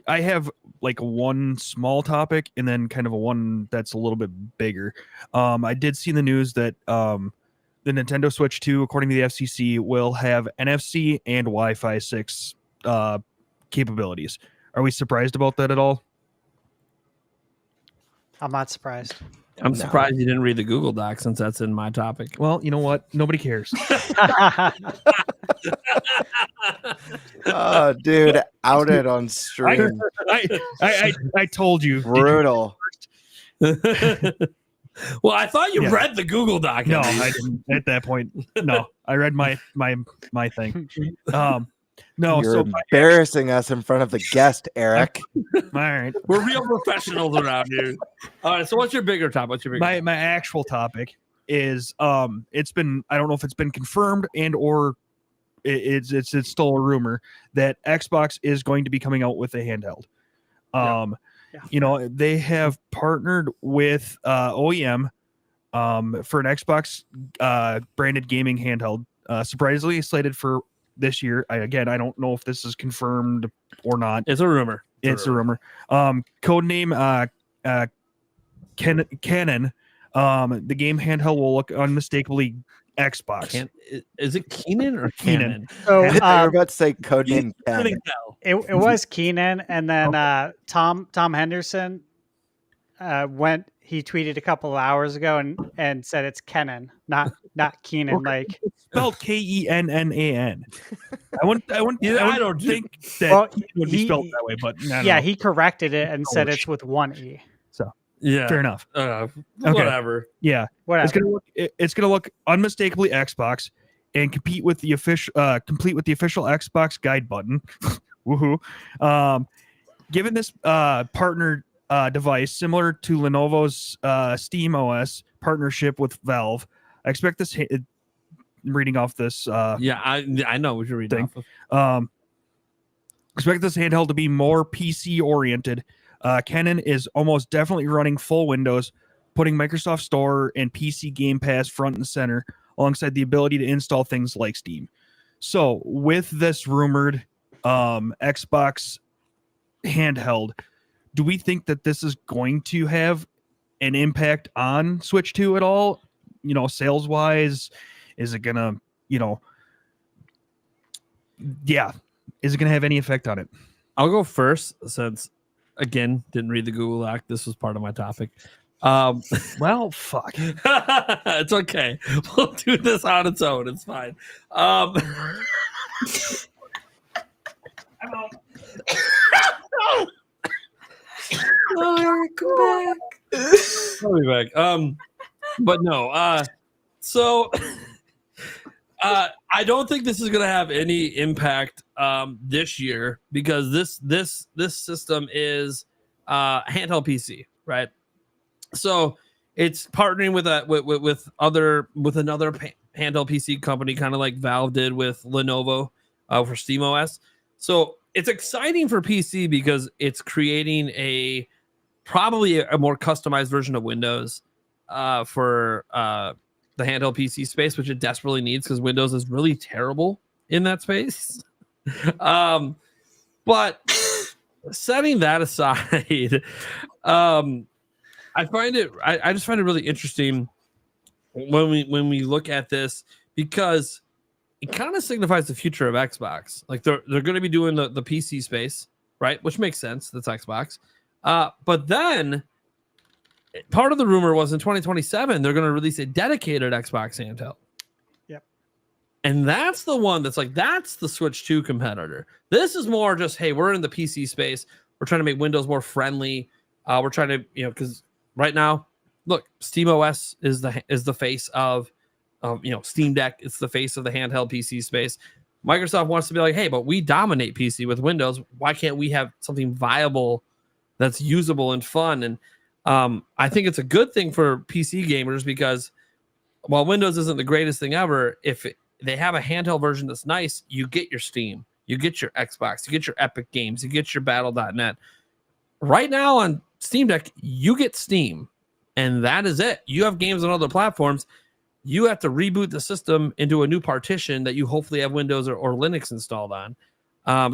I have like one small topic and then kind of a one that's a little bit bigger. I did see in the news that the Nintendo Switch 2, according to the FCC, will have NFC and Wi-Fi 6 capabilities. Are we surprised about that at all? I'm not surprised. I'm surprised you didn't read the Google Doc since that's in my topic. Well, you know what? Nobody cares. Oh, dude, outed on stream. I told you. Brutal. Well, I thought you read the Google Doc. No, I didn't at that point. No, I read my thing. No, You're so embarrassing us in front of the guest, Eric. all right. We're real professionals around here. All right, so what's your bigger topic? What's your bigger topic? My actual topic is it's been, I don't know if it's been confirmed and or it's still a rumor that Xbox is going to be coming out with a handheld. You know, they have partnered with OEM for an Xbox branded gaming handheld, surprisingly slated for this year. I don't know if this is confirmed or not. It's a rumor. It's a rumor. Codename Canon. The game handheld will look unmistakably Xbox. Is it Keenan or Canon? So I thought you were about to say codename Ken. it was Keenan, and then Tom Henderson he tweeted a couple of hours ago and said it's Kenan, not Keenan. Okay. Like it's spelled Kennan. I don't think that it would be spelled that way, but he corrected it and said it's with one E. So yeah, fair enough. Whatever. Yeah, whatever. It's gonna look unmistakably Xbox and complete with the official Xbox guide button. Woohoo! Given this partnered device similar to Lenovo's Steam OS partnership with Valve, I expect this. Reading off this, I know what you're reading off of. Expect this handheld to be more PC oriented. Canon is almost definitely running full Windows, putting Microsoft Store and PC Game Pass front and center, alongside the ability to install things like Steam. So, with this rumored Xbox handheld, do we think that this is going to have an impact on Switch 2 at all? You know, sales wise, is it gonna, is it gonna have any effect on it? I'll go first since, again, didn't read the Google Doc. This was part of my topic. Well, fuck. It's okay. We'll do this on its own. It's fine. I'm out. Oh, come back. I'll be back. But no. So I don't think this is going to have any impact this year because this system is handheld PC, right? So it's partnering with another handheld PC company, kind of like Valve did with Lenovo for SteamOS. So it's exciting for PC because it's creating probably a more customized version of Windows for the handheld PC space, which it desperately needs because Windows is really terrible in that space. But setting that aside, I just find it really interesting when we look at this because it kind of signifies the future of Xbox. Like they're going to be doing the PC space, right? Which makes sense. That's Xbox. But then part of the rumor was in 2027 they're going to release a dedicated Xbox handheld. Yep. And that's the one that's the Switch 2 competitor. This is more just, hey, we're in the PC space. We're trying to make Windows more friendly. We're trying to, because right now, look, SteamOS is the face of Steam Deck. It's the face of the handheld PC space. Microsoft wants to be like, hey, but we dominate PC with Windows. Why can't we have something viable that's usable and fun? And I think it's a good thing for PC gamers because while Windows isn't the greatest thing ever, if they have a handheld version that's nice, you get your Steam, you get your Xbox, you get your Epic Games, you get your Battle.net. Right now on Steam Deck, you get Steam, and that is it. You have games on other platforms. You have to reboot the system into a new partition that you hopefully have Windows or Linux installed on.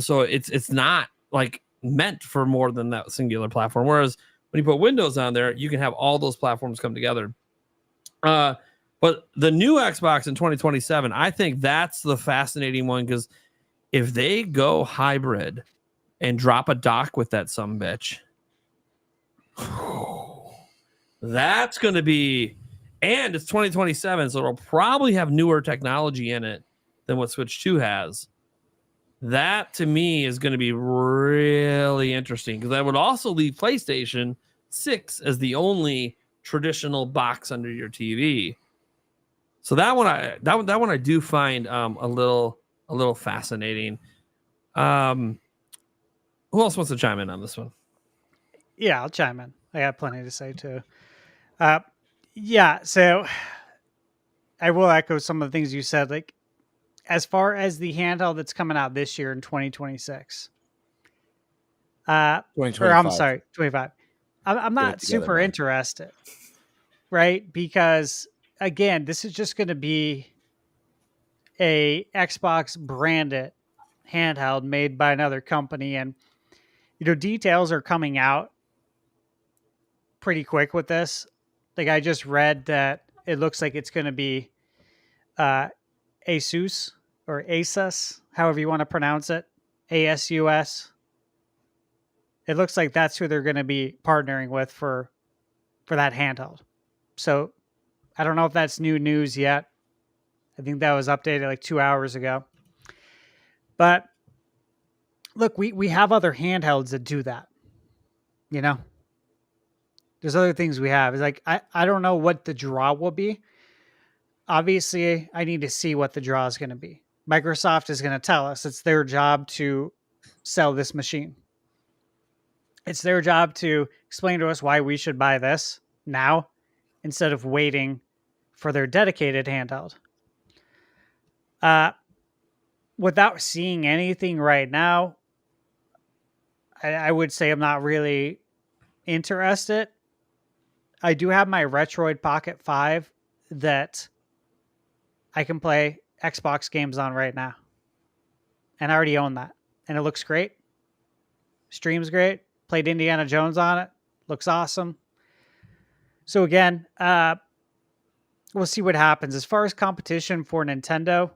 So it's not like meant for more than that singular platform. Whereas when you put Windows on there, you can have all those platforms come together. But the new Xbox in 2027, I think that's the fascinating one, because if they go hybrid and drop a dock with that sumbitch, that's going to be, and it's 2027, so it'll probably have newer technology in it than what Switch 2 has. That to me is going to be really interesting, because that would also leave PlayStation 6 as the only traditional box under your TV. So that one I do find a little fascinating. Who else wants to chime in on this one? Yeah, I'll chime in. I got plenty to say too. Yeah, so I will echo some of the things you said. Like, as far as the handheld that's coming out this year in 2026, or I'm 2025. sorry, 25. I'm Get it not together, super man. interested, right? Because again, this is just going to be a Xbox branded handheld made by another company, and details are coming out pretty quick with this. Like, I just read that it looks like it's going to be Asus or Asus, however you want to pronounce it, ASUS. It looks like that's who they're going to be partnering with for that handheld. So I don't know if that's new news yet. I think that was updated like 2 hours ago. But look, we have other handhelds that do that. There's other things we have. It's like, I don't know what the draw will be. Obviously, I need to see what the draw is going to be. Microsoft is going to tell us. It's their job to sell this machine. It's their job to explain to us why we should buy this now instead of waiting for their dedicated handheld. Without seeing anything right now, I would say I'm not really interested. I do have my Retroid Pocket 5 that I can play Xbox games on right now. And I already own that. And it looks great. Streams great. Played Indiana Jones on it. Looks awesome. So again, we'll see what happens. As far as competition for Nintendo,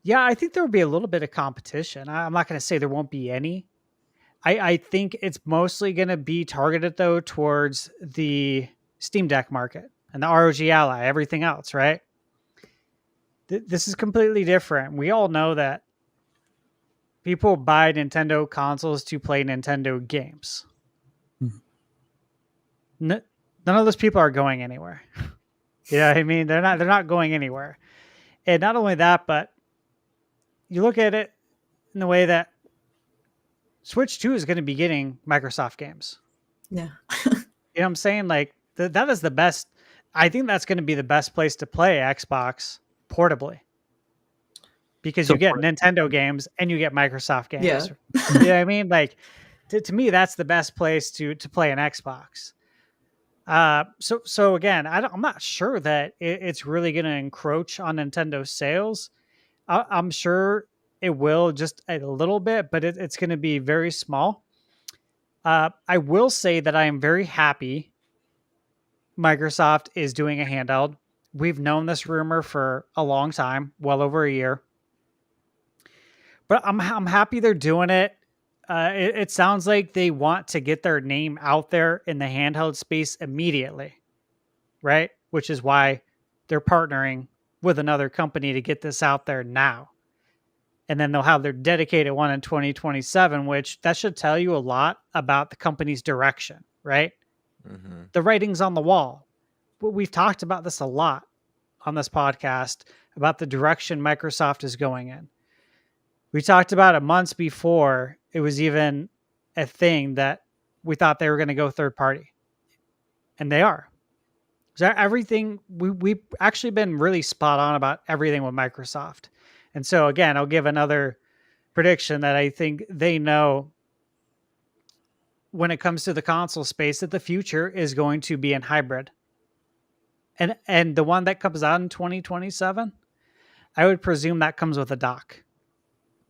yeah, I think there will be a little bit of competition. I'm not going to say there won't be any. I think it's mostly going to be targeted, though, towards the Steam Deck market and the ROG Ally, everything else, right? This is completely different. We all know that people buy Nintendo consoles to play Nintendo games. None of those people are going anywhere. You know what I mean? They're not going anywhere. And not only that, but you look at it in the way that Switch 2 is going to be getting Microsoft games. Yeah. You know what I'm saying? Like, that is the best. I think that's going to be the best place to play Xbox portably. Because you get Nintendo games and you get Microsoft games. Yeah. You know what I mean? Like, to me, that's the best place to play an Xbox. So again, I'm not sure that it's really going to encroach on Nintendo sales. I'm sure it will just a little bit, but it's going to be very small. I will say that I am very happy Microsoft is doing a handheld. We've known this rumor for a long time, well over a year. But I'm happy they're doing it. It sounds like they want to get their name out there in the handheld space immediately, right? Which is why they're partnering with another company to get this out there now. And then they'll have their dedicated one in 2027, which that should tell you a lot about the company's direction, right? Mm-hmm. The writing's on the wall. We've talked about this a lot on this podcast about the direction Microsoft is going in. We talked about it months before it was even a thing that we thought they were going to go third party. And they are. So everything, we've actually been really spot on about everything with Microsoft. And so again, I'll give another prediction that I think they know when it comes to the console space that the future is going to be in hybrid. And the one that comes out in 2027, I would presume that comes with a dock.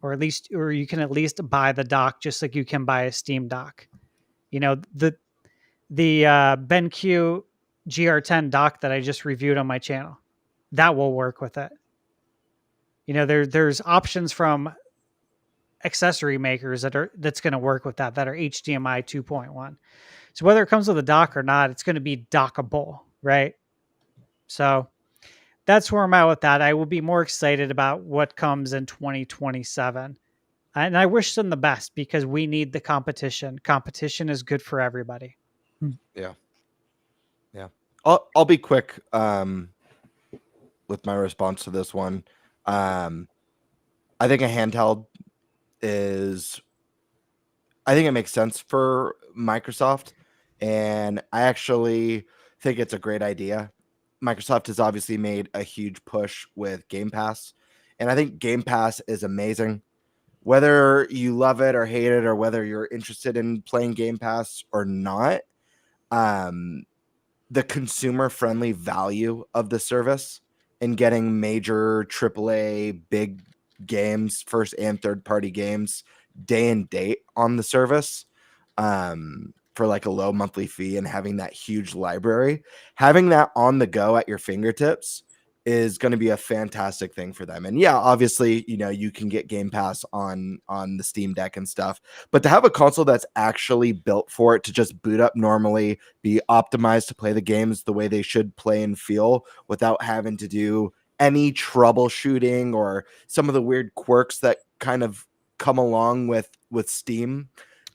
or you can at least buy the dock just like you can buy a Steam dock. You know, the BenQ GR10 dock that I just reviewed on my channel, that will work with it. You know, there's options from accessory makers that's going to work with that are HDMI 2.1. So whether it comes with a dock or not, it's going to be dockable, right? So that's where I'm at with that. I will be more excited about what comes in 2027. And I wish them the best because we need the competition. Competition is good for everybody. I'll be quick with my response to this one. I think a handheld I think it makes sense for Microsoft, and I actually think it's a great idea. Microsoft has obviously made a huge push with Game Pass, and I think Game Pass is amazing. Whether you love it or hate it, or whether you're interested in playing Game Pass or not, the consumer-friendly value of the service and getting major AAA big games, first and third-party games, day and date on the service for like a low monthly fee, and having that huge library, having that on the go at your fingertips is going to be a fantastic thing for them. And yeah, obviously, you know, you can get Game Pass on the Steam Deck and stuff, but to have a console that's actually built for it to just boot up normally, be optimized to play the games the way they should play and feel without having to do any troubleshooting or some of the weird quirks that kind of come along with Steam.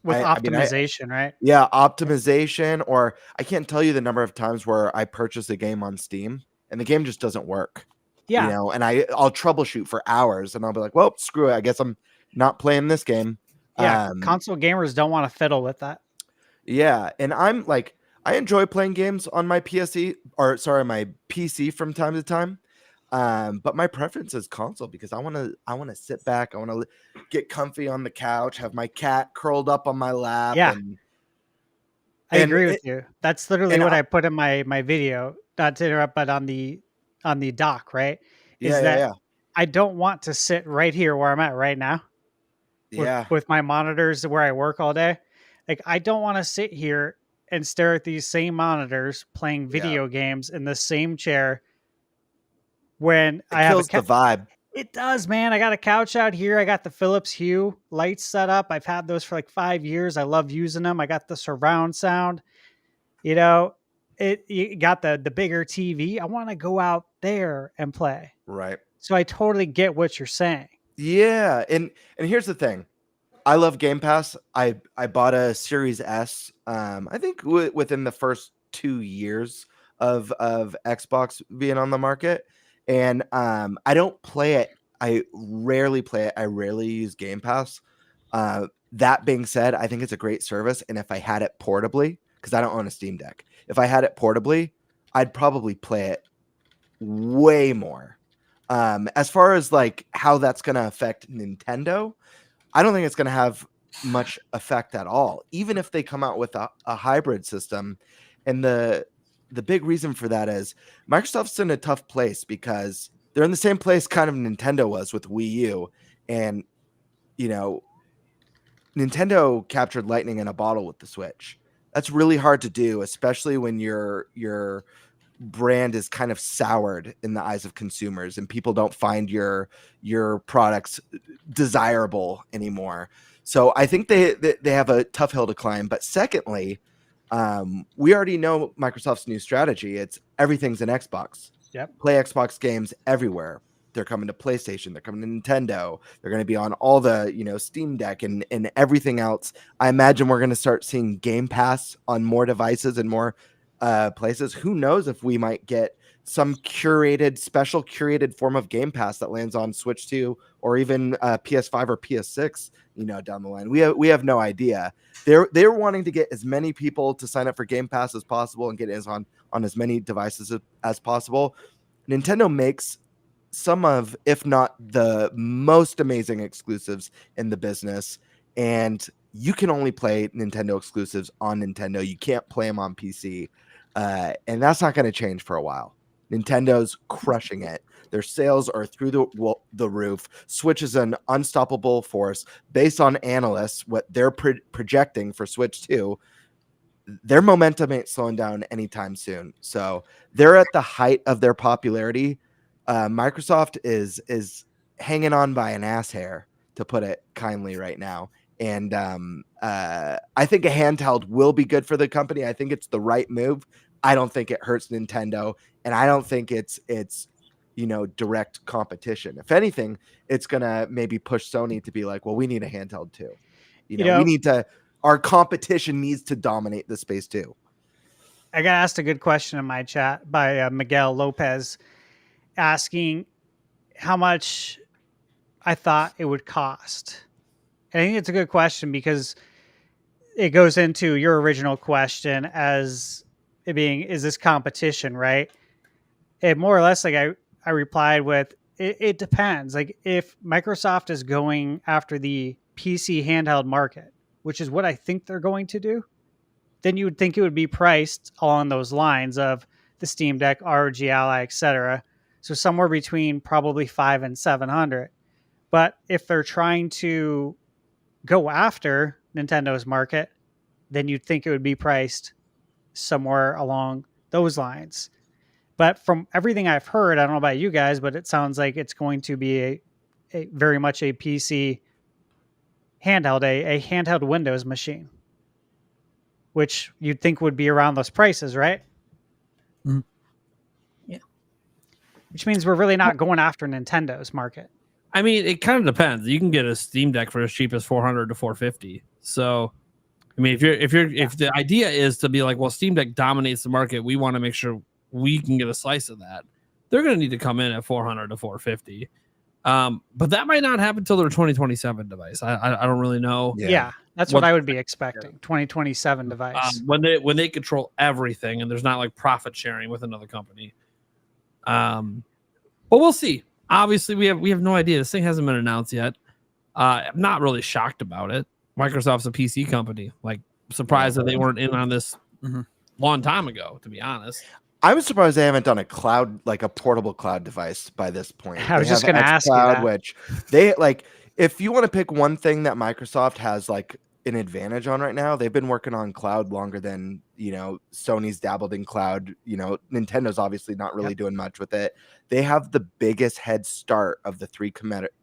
With I mean, optimization, right? yeah, optimization, or I can't tell you the number of times where I purchase a game on Steam and the game just doesn't work. Yeah. You know, and I'll troubleshoot for hours and I'll be like, well, screw it. I guess I'm not playing this game. Yeah. Console gamers don't want to fiddle with that. Yeah. And I'm like, I enjoy playing games on my my PC from time to time. But my preference is console because I want to sit back. I want to get comfy on the couch, have my cat curled up on my lap. Yeah. I agree with it, you. That's literally what I put in my video, not to interrupt, but on the dock, right? I don't want to sit right here where I'm at right now. With my monitors where I work all day. Like, I don't want to sit here and stare at these same monitors playing video games in the same chair when I have the vibe. It does, man. I got a couch out here. I got the Philips Hue lights set up. I've had those for like 5 years. I love using them. I got the surround sound. You know, you got the bigger TV. I want to go out there and play. Right. So I totally get what you're saying. Yeah, and here's the thing. I love Game Pass. I bought a Series S. I think within the first 2 years of Xbox being on the market, and I don't play it. I rarely play it. I rarely use Game Pass. That being said, I think it's a great service, and if I had it portably, because I don't own a Steam Deck, if I had it portably, I'd probably play it way more. As far as like how that's going to affect Nintendo, I don't think it's going to have much effect at all, even if they come out with a hybrid system. And the big reason for that is Microsoft's in a tough place because they're in the same place kind of Nintendo was with Wii U. And, you know, Nintendo captured lightning in a bottle with the Switch. That's really hard to do, especially when your brand is kind of soured in the eyes of consumers and people don't find your products desirable anymore. So I think they have a tough hill to climb. But secondly, we already know Microsoft's new strategy. It's everything's an Xbox. Yep. Play Xbox games everywhere. They're coming to PlayStation. They're coming to Nintendo. They're going to be on all the, Steam Deck and everything else. I imagine we're going to start seeing Game Pass on more devices and more places. Who knows if we might get some special curated form of Game Pass that lands on Switch 2 or even PS5 or PS6, down the line. We have no idea. They're wanting to get as many people to sign up for Game Pass as possible and get it on as many devices as possible. Nintendo makes some of, if not the most amazing exclusives in the business, and you can only play Nintendo exclusives on Nintendo. You can't play them on PC. And that's not going to change for a while. Nintendo's crushing it. Their sales are through the roof. Switch is an unstoppable force. Based on analysts, what they're projecting for Switch 2, their momentum ain't slowing down anytime soon. So they're at the height of their popularity. Microsoft is hanging on by an ass hair, to put it kindly, right now. And I think a handheld will be good for the company. I think it's the right move. I don't think it hurts Nintendo, and I don't think it's direct competition. If anything, it's gonna maybe push Sony to be like, well, we need a handheld too. We need to. Our competition needs to dominate the space too. I got asked a good question in my chat by Miguel Lopez, asking how much I thought it would cost. And I think it's a good question because it goes into your original question as it being, is this competition, right? And more or less, like I replied with, it depends. Like if Microsoft is going after the PC handheld market, which is what I think they're going to do, then you would think it would be priced along those lines of the Steam Deck, ROG Ally, etc. So somewhere between probably $500 and $700. But if they're trying to go after Nintendo's market, then you'd think it would be priced somewhere along those lines. But from everything I've heard, I don't know about you guys, but it sounds like it's going to be a very much a PC handheld, a handheld Windows machine, which you'd think would be around those prices, right? Mhm. Yeah. Which means we're really not going after Nintendo's market. I mean, it kind of depends. You can get a Steam Deck for as cheap as $400 to $450. So, I mean, if the idea is to be like, well, Steam Deck dominates the market, we want to make sure we can get a slice of that. They're going to need to come in at $400 to $450. But that might not happen until their 2027 device. I don't really know. Yeah, that's what I would be expecting. 2027 device. When they control everything and there's not like profit sharing with another company. But we'll see. Obviously, we have no idea. This thing hasn't been announced yet. I'm not really shocked about it. Microsoft's a PC company. Like, surprised that they weren't in on this long time ago, to be honest. I'm surprised they haven't done a cloud, like a portable cloud device by this point. I was just going to ask you that. Which they like, if you want to pick one thing that Microsoft has like an advantage on right now, they've been working on cloud longer than, Sony's dabbled in cloud. Nintendo's obviously not really doing much with it. They have the biggest head start of the three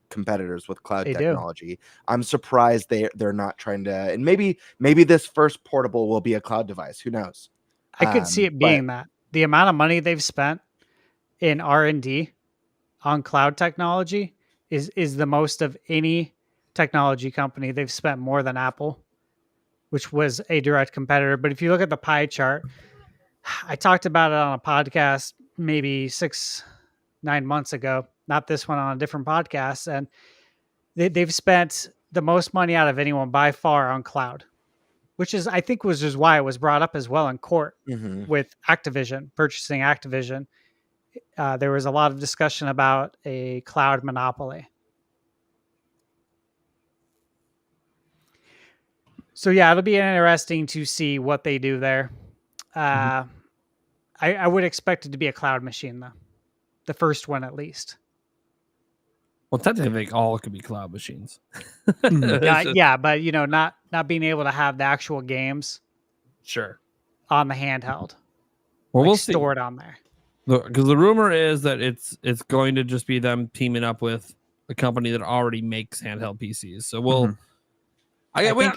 competitors with cloud technology. I'm surprised they're not trying to, and maybe this first portable will be a cloud device. Who knows? I could see it being that. The amount of money they've spent in R&D on cloud technology is the most of any technology company. They've spent more than Apple, which was a direct competitor. But if you look at the pie chart, I talked about it on a podcast maybe 6-9 months ago, not this one, on a different podcast. And they've spent the most money out of anyone by far on cloud, which is, I think, was just why it was brought up as well in court with Activision, purchasing Activision. There was a lot of discussion about a cloud monopoly. So yeah, it'll be interesting to see what they do there. I would expect it to be a cloud machine, though. The first one, at least. Well, technically, all could be cloud machines. Yeah, but not being able to have the actual games, sure, on the handheld. Well, we'll see. Stored on there. Because the rumor is that it's going to just be them teaming up with a company that already makes handheld PCs. So we'll. I think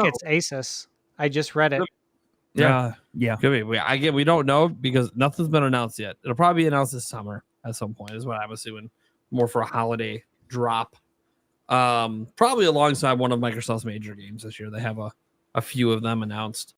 it's Asus. I just read it. Yeah. Could be. We don't know because nothing's been announced yet. It'll probably be announced this summer at some point, is what I'm assuming. More for a holiday drop. Probably alongside one of Microsoft's major games this year. They have a few of them announced.